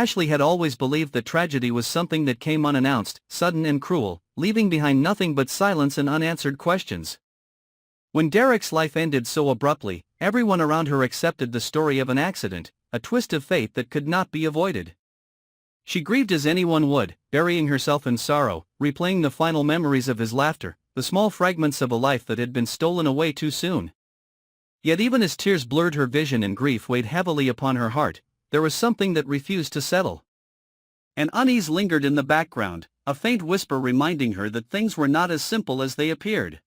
Ashley had always believed that tragedy was something that came unannounced, sudden and cruel, leaving behind nothing but silence and unanswered questions. When Derek's life ended so abruptly, everyone around her accepted the story of an accident, a twist of fate that could not be avoided. She grieved as anyone would, burying herself in sorrow, replaying the final memories of his laughter, the small fragments of a life that had been stolen away too soon. Yet even as tears blurred her vision and grief weighed heavily upon her heart, there was something that refused to settle. An unease lingered in the background, a faint whisper reminding her that things were not as simple as they appeared.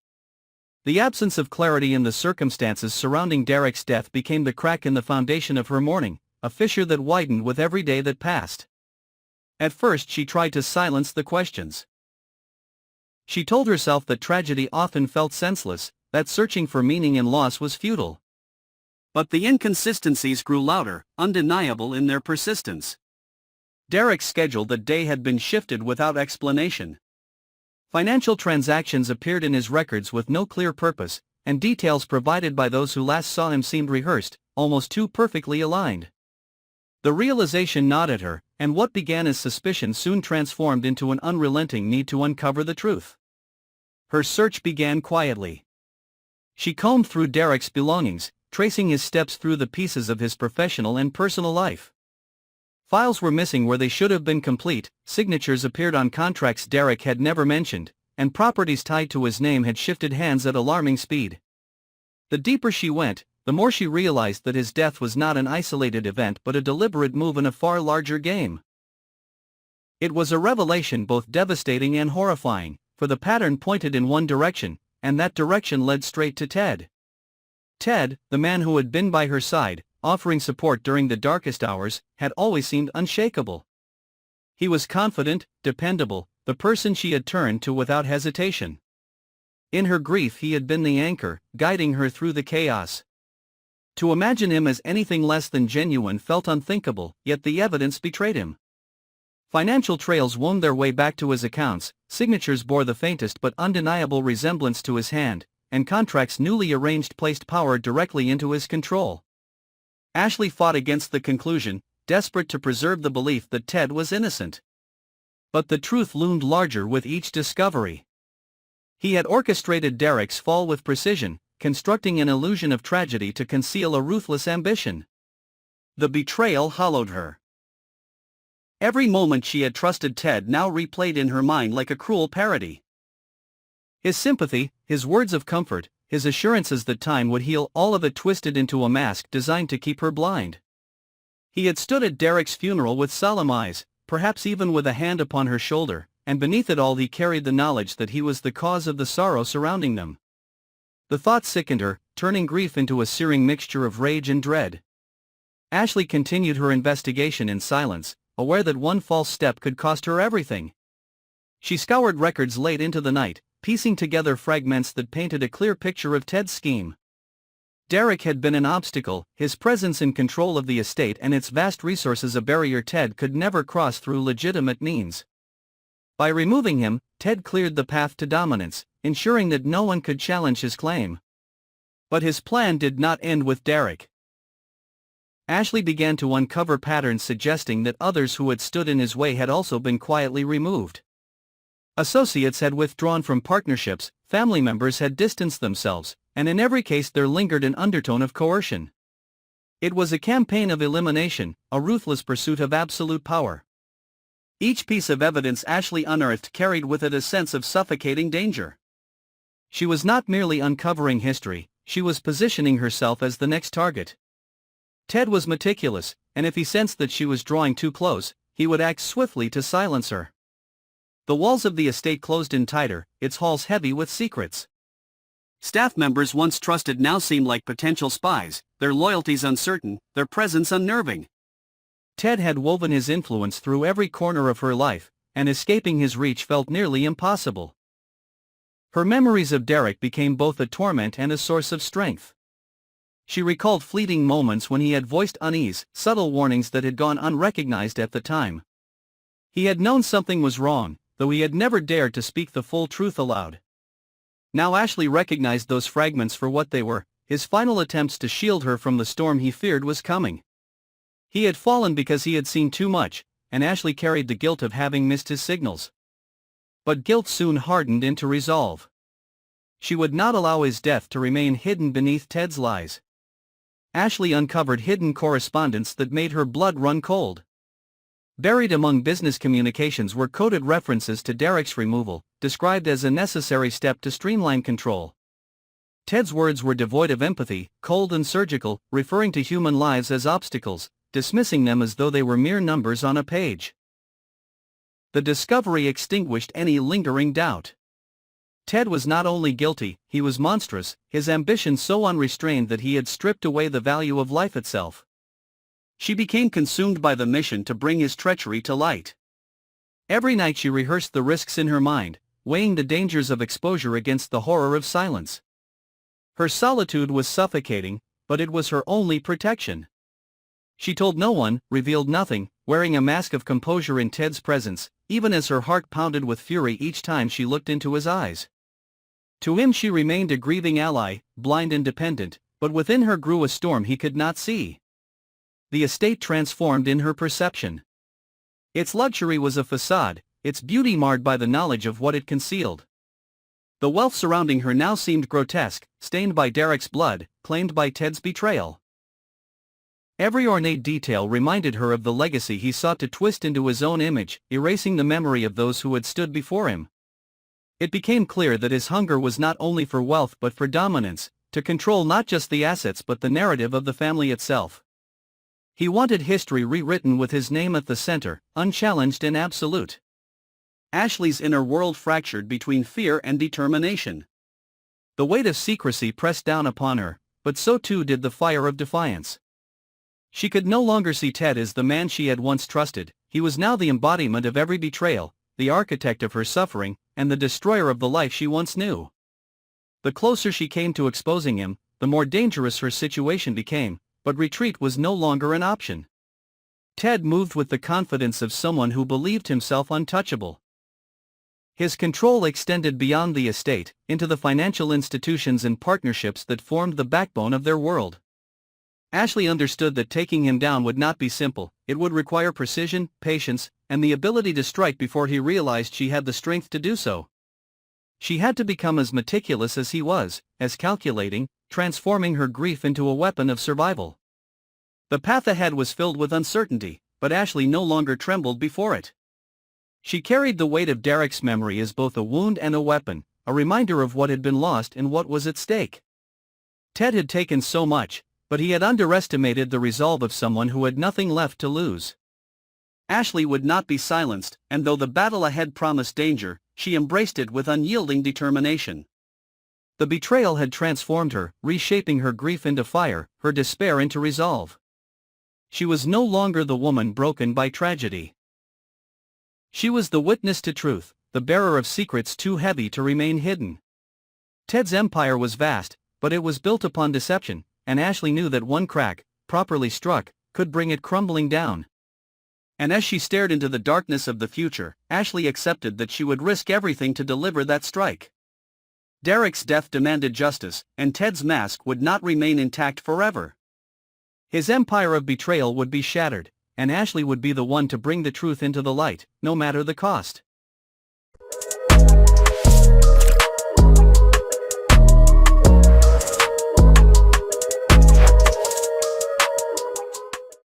The absence of clarity in the circumstances surrounding Derek's death became the crack in the foundation of her mourning, a fissure that widened with every day that passed. At first she tried to silence the questions. She told herself that tragedy often felt senseless, that searching for meaning in loss was futile. But the inconsistencies grew louder, undeniable in their persistence. Derek's schedule that day had been shifted without explanation. Financial transactions appeared in his records with no clear purpose, and details provided by those who last saw him seemed rehearsed, almost too perfectly aligned. The realization gnawed at her, and what began as suspicion soon transformed into an unrelenting need to uncover the truth. Her search began quietly. She combed through Derek's belongings, tracing his steps through the pieces of his professional and personal life. Files were missing where they should have been complete, signatures appeared on contracts Derek had never mentioned, and properties tied to his name had shifted hands at alarming speed. The deeper she went, the more she realized that his death was not an isolated event but a deliberate move in a far larger game. It was a revelation both devastating and horrifying, for the pattern pointed in one direction, and that direction led straight to Ted. Ted, the man who had been by her side, offering support during the darkest hours, had always seemed unshakable. He was confident, dependable, the person she had turned to without hesitation. In her grief he had been the anchor, guiding her through the chaos. To imagine him as anything less than genuine felt unthinkable, yet the evidence betrayed him. Financial trails wound their way back to his accounts, signatures bore the faintest but undeniable resemblance to his hand, and contracts newly arranged placed power directly into his control. Ashley fought against the conclusion, desperate to preserve the belief that Ted was innocent. But the truth loomed larger with each discovery. He had orchestrated Derek's fall with precision, constructing an illusion of tragedy to conceal a ruthless ambition. The betrayal hollowed her. Every moment she had trusted Ted now replayed in her mind like a cruel parody. His sympathy, his words of comfort, his assurances that time would heal, all of it twisted into a mask designed to keep her blind. He had stood at Derek's funeral with solemn eyes, perhaps even with a hand upon her shoulder, and beneath it all he carried the knowledge that he was the cause of the sorrow surrounding them. The thought sickened her, turning grief into a searing mixture of rage and dread. Ashley continued her investigation in silence, aware that one false step could cost her everything. She scoured records late into the night, piecing together fragments that painted a clear picture of Ted's scheme. Derek had been an obstacle, his presence in control of the estate and its vast resources a barrier Ted could never cross through legitimate means. By removing him, Ted cleared the path to dominance, ensuring that no one could challenge his claim. But his plan did not end with Derek. Ashley began to uncover patterns suggesting that others who had stood in his way had also been quietly removed. Associates had withdrawn from partnerships, family members had distanced themselves, and in every case there lingered an undertone of coercion. It was a campaign of elimination, a ruthless pursuit of absolute power. Each piece of evidence Ashley unearthed carried with it a sense of suffocating danger. She was not merely uncovering history, she was positioning herself as the next target. Ted was meticulous, and if he sensed that she was drawing too close, he would act swiftly to silence her. The walls of the estate closed in tighter, its halls heavy with secrets. Staff members once trusted now seemed like potential spies, their loyalties uncertain, their presence unnerving. Ted had woven his influence through every corner of her life, and escaping his reach felt nearly impossible. Her memories of Derek became both a torment and a source of strength. She recalled fleeting moments when he had voiced unease, subtle warnings that had gone unrecognized at the time. He had known something was wrong, though he had never dared to speak the full truth aloud. Now Ashley recognized those fragments for what they were, his final attempts to shield her from the storm he feared was coming. He had fallen because he had seen too much, and Ashley carried the guilt of having missed his signals. But guilt soon hardened into resolve. She would not allow his death to remain hidden beneath Ted's lies. Ashley uncovered hidden correspondence that made her blood run cold. Buried among business communications were coded references to Derek's removal, described as a necessary step to streamline control. Ted's words were devoid of empathy, cold and surgical, referring to human lives as obstacles, dismissing them as though they were mere numbers on a page. The discovery extinguished any lingering doubt. Ted was not only guilty, he was monstrous, his ambition so unrestrained that he had stripped away the value of life itself. She became consumed by the mission to bring his treachery to light. Every night she rehearsed the risks in her mind, weighing the dangers of exposure against the horror of silence. Her solitude was suffocating, but it was her only protection. She told no one, revealed nothing, wearing a mask of composure in Ted's presence, even as her heart pounded with fury each time she looked into his eyes. To him she remained a grieving ally, blind and dependent, but within her grew a storm he could not see. The estate transformed in her perception. Its luxury was a facade, its beauty marred by the knowledge of what it concealed. The wealth surrounding her now seemed grotesque, stained by Derek's blood, claimed by Ted's betrayal. Every ornate detail reminded her of the legacy he sought to twist into his own image, erasing the memory of those who had stood before him. It became clear that his hunger was not only for wealth but for dominance, to control not just the assets but the narrative of the family itself. He wanted history rewritten with his name at the center, unchallenged and absolute. Ashley's inner world fractured between fear and determination. The weight of secrecy pressed down upon her, but so too did the fire of defiance. She could no longer see Ted as the man she had once trusted. He was now the embodiment of every betrayal, the architect of her suffering, and the destroyer of the life she once knew. The closer she came to exposing him, the more dangerous her situation became, but retreat was no longer an option. Ted moved with the confidence of someone who believed himself untouchable. His control extended beyond the estate, into the financial institutions and partnerships that formed the backbone of their world. Ashley understood that taking him down would not be simple. It would require precision, patience, and the ability to strike before he realized she had the strength to do so. She had to become as meticulous as he was, as calculating, transforming her grief into a weapon of survival. The path ahead was filled with uncertainty, but Ashley no longer trembled before it. She carried the weight of Derek's memory as both a wound and a weapon, a reminder of what had been lost and what was at stake. Ted had taken so much, but he had underestimated the resolve of someone who had nothing left to lose. Ashley would not be silenced, and though the battle ahead promised danger, she embraced it with unyielding determination. The betrayal had transformed her, reshaping her grief into fire, her despair into resolve. She was no longer the woman broken by tragedy. She was the witness to truth, the bearer of secrets too heavy to remain hidden. Ted's empire was vast, but it was built upon deception, and Ashley knew that one crack, properly struck, could bring it crumbling down. And as she stared into the darkness of the future, Ashley accepted that she would risk everything to deliver that strike. Derek's death demanded justice, and Ted's mask would not remain intact forever. His empire of betrayal would be shattered, and Ashley would be the one to bring the truth into the light, no matter the cost.